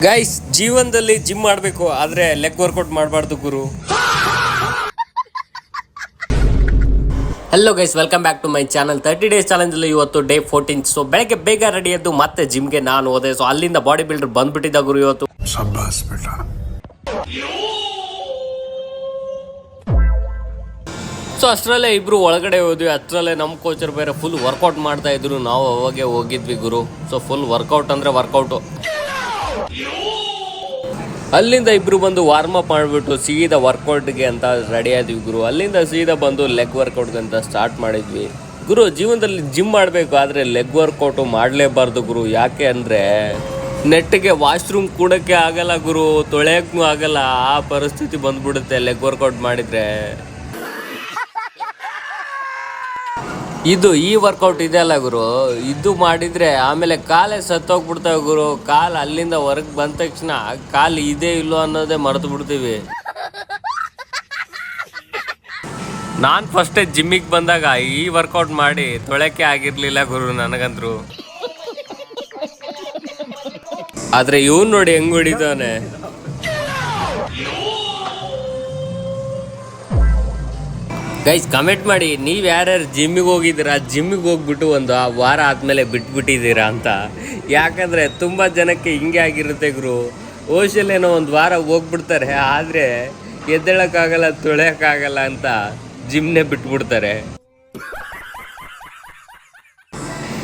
Guys, ಜೀವನದಲ್ಲಿ gym ಮಾಡಬೇಕು, ಆದರೆ ಲೆಗ್ ವರ್ಕೌಟ್ ಮಾಡಬಾರ್ದು ಗುರು. Hello guys, welcome back to my channel. 30 days ಚಾಲೆಂಜಲ್ಲಿ ಇವತ್ತು ಡೇ 14. ಸೊ ಬೆಳಗ್ಗೆ ಬೇಗ ರೆಡಿ ಎದ್ದು ಮತ್ತೆ ಜಿಮ್ಗೆ ನಾನು ಹೋದೆ. ಸೊ ಅಲ್ಲಿಂದ ಬಾಡಿ ಬಿಲ್ಡರ್ ಬಂದ್ಬಿಟ್ಟಿದ್ದ ಗುರು ಇವತ್ತು. ಸೊ ಅಷ್ಟರಲ್ಲೇ ಇಬ್ರು ಒಳಗಡೆ ಹೋದ್ವಿ. ಅಷ್ಟರಲ್ಲೇ ನಮ್ಮ ಕೋಚರ್ ಬೇರೆ ಫುಲ್ ವರ್ಕೌಟ್ ಮಾಡ್ತಾ ಇದ್ರು. ನಾವು ಅವಾಗೆ ಹೋಗಿದ್ವಿ ಗುರು. ಸೊ ಫುಲ್ ವರ್ಕೌಟ್ ಅಂದರೆ ವರ್ಕೌಟು. ಅಲ್ಲಿಂದ ಇಬ್ರು ಬಂದು ವಾರ್ಮ್ ಅಪ್ ಮಾಡಿಬಿಟ್ಟು ಸೀದಾ ವರ್ಕೌಟ್ಗೆ ಅಂತ ರೆಡಿ ಆದ್ವಿ ಗುರು. ಅಲ್ಲಿಂದ ಸೀದಾ ಬಂದು ಲೆಗ್ ವರ್ಕೌಟ್ಗೆ ಅಂತ ಸ್ಟಾರ್ಟ್ ಮಾಡಿದ್ವಿ ಗುರು. ಜೀವನದಲ್ಲಿ ಜಿಮ್ ಮಾಡಬೇಕು, ಆದರೆ ಲೆಗ್ ವರ್ಕೌಟು ಮಾಡಲೇಬಾರ್ದು ಗುರು. ಯಾಕೆ ಅಂದರೆ ನೆಟ್ಟಿಗೆ ವಾಶ್ರೂಮ್ ಕೂಡೋಕ್ಕೆ ಆಗಲ್ಲ ಗುರು, ತೊಳೆಯೋಕ್ಕೂ ಆಗಲ್ಲ. ಆ ಪರಿಸ್ಥಿತಿ ಬಂದ್ಬಿಡುತ್ತೆ ಲೆಗ್ ವರ್ಕೌಟ್ ಮಾಡಿದರೆ. ಈ ವರ್ಕೌಟ್ ಇದೆ ಅಲ್ಲ ಗುರು, ಇದು ಮಾಡಿದರೆ ಆಮೇಲೆ ಕಾಲೇ ಸತ್ತೋಗ್ಬಿಡ್ತಾವೆ ಗುರು. ಕಾಲು ಅಲ್ಲಿಂದ ಹೊರಗೆ ಬಂದ ತಕ್ಷಣ ಕಾಲು ಇದೆ ಇಲ್ಲೋ ಅನ್ನೋದೇ ಮರೆತು ಬಿಡ್ತೀವಿ. ನಾನು ಫಸ್ಟೇ ಜಿಮ್ಮಿಗೆ ಬಂದಾಗ ಈ ವರ್ಕೌಟ್ ಮಾಡಿ ತೊಳೆಕೆ ಆಗಿರಲಿಲ್ಲ ಗುರು ನನಗಂದ್ರು. ಆದರೆ ಇವನು ನೋಡಿ ಹೆಂಗ್ ಹೊಡಿತಾನೆ. ಗೈಸ್, ಕಮೆಂಟ್ ಮಾಡಿ, ನೀವು ಯಾರ್ಯಾರು ಜಿಮ್ಮಿಗೆ ಹೋಗಿದ್ದೀರಾ, ಜಿಮ್ಮಿಗೆ ಹೋಗ್ಬಿಟ್ಟು ಒಂದು ವಾರ ಆದಮೇಲೆ ಬಿಟ್ಬಿಟ್ಟಿದ್ದೀರಾ ಅಂತ. ಯಾಕಂದರೆ ತುಂಬ ಜನಕ್ಕೆ ಹಿಂಗೆ ಆಗಿರುತ್ತೆ ಗುರು. ಓಶಲ್ಲೇನೋ ಒಂದು ವಾರ ಹೋಗ್ಬಿಡ್ತಾರೆ, ಆದರೆ ಎದ್ದೇಳೋಕ್ಕಾಗಲ್ಲ, ತೊಳೆಯೋಕ್ಕಾಗಲ್ಲ ಅಂತ ಜಿಮ್ನೇ ಬಿಟ್ಬಿಡ್ತಾರೆ.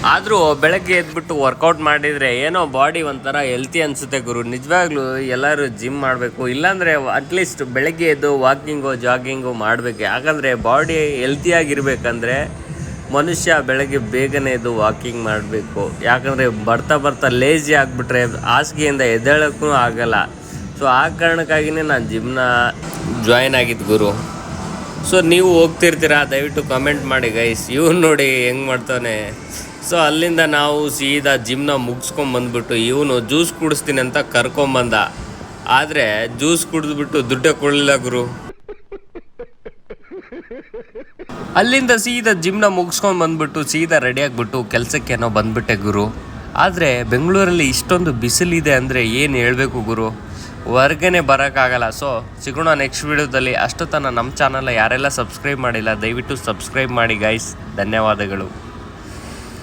ಆದರೂ ಬೆಳಗ್ಗೆ ಎದ್ಬಿಟ್ಟು ವರ್ಕೌಟ್ ಮಾಡಿದರೆ ಏನೋ ಬಾಡಿ ಒಂಥರ ಹೆಲ್ತಿ ಅನಿಸುತ್ತೆ ಗುರು. ನಿಜವಾಗ್ಲೂ ಎಲ್ಲರೂ ಜಿಮ್ ಮಾಡಬೇಕು. ಇಲ್ಲಾಂದರೆ ಅಟ್ಲೀಸ್ಟ್ ಬೆಳಗ್ಗೆ ಎದ್ದು ವಾಕಿಂಗು ಜಾಗಿಂಗು ಮಾಡಬೇಕು. ಯಾಕಂದರೆ ಬಾಡಿ ಹೆಲ್ತಿಯಾಗಿರ್ಬೇಕಂದ್ರೆ ಮನುಷ್ಯ ಬೆಳಗ್ಗೆ ಬೇಗನೆ ಎದ್ದು ವಾಕಿಂಗ್ ಮಾಡಬೇಕು. ಯಾಕಂದರೆ ಬರ್ತಾ ಲೇಜಿ ಆಗಿಬಿಟ್ರೆ ಹಾಸಿಗೆಯಿಂದ ಎದ್ದೇಳೋಕ್ಕೂ ಆಗಲ್ಲ. ಸೊ ಆ ಕಾರಣಕ್ಕಾಗಿಯೇ ನಾನು ಜಿಮ್ನ ಜಾಯಿನ್ ಆಗಿದ್ದು ಗುರು. ಸೊ ನೀವು ಹೋಗ್ತಿರ್ತೀರಾ, ದಯವಿಟ್ಟು ಕಮೆಂಟ್ ಮಾಡಿ ಗೈಸ್. ಇವನು ನೋಡಿ ಹೆಂಗೆ ಮಾಡ್ತಾನೆ. ಸೊ ಅಲ್ಲಿಂದ ನಾವು ಸೀದಾ ಜಿಮ್ನ ಮುಗಿಸ್ಕೊಂಬಂದ್ಬಿಟ್ಟು ಇವನು ಜ್ಯೂಸ್ ಕುಡಿಸ್ತೀನಿ ಅಂತ ಕರ್ಕೊಂಬಂದ. ಆದರೆ ಜ್ಯೂಸ್ ಕುಡಿದ್ಬಿಟ್ಟು ದುಡ್ಡೇ ಕೊಡಲಿಲ್ಲ ಗುರು. ಅಲ್ಲಿಂದ ಸೀದಾ ಜಿಮ್ನ ಮುಗಿಸ್ಕೊಂಬಂದ್ಬಿಟ್ಟು ಸೀದಾ ರೆಡಿ ಆಗಿಬಿಟ್ಟು ಕೆಲಸಕ್ಕೇನೋ ಬಂದ್ಬಿಟ್ಟೆ ಗುರು. ಆದರೆ ಬೆಂಗಳೂರಲ್ಲಿ ಇಷ್ಟೊಂದು ಬಿಸಿಲಿದೆ ಅಂದರೆ ಏನು ಹೇಳಬೇಕು ಗುರು, ಹೊರಗೇ ಬರೋಕ್ಕಾಗಲ್ಲ. ಸೊ ಸಿಗೋಣ ನೆಕ್ಸ್ಟ್ ವಿಡಿಯೋದಲ್ಲಿ. ಅಷ್ಟು ತನಕ ನಮ್ಮ ಚಾನಲ್ ಯಾರೆಲ್ಲ ಸಬ್ಸ್ಕ್ರೈಬ್ ಮಾಡಿಲ್ಲ ದಯವಿಟ್ಟು ಸಬ್ಸ್ಕ್ರೈಬ್ ಮಾಡಿ ಗೈಸ್. ಧನ್ಯವಾದಗಳು.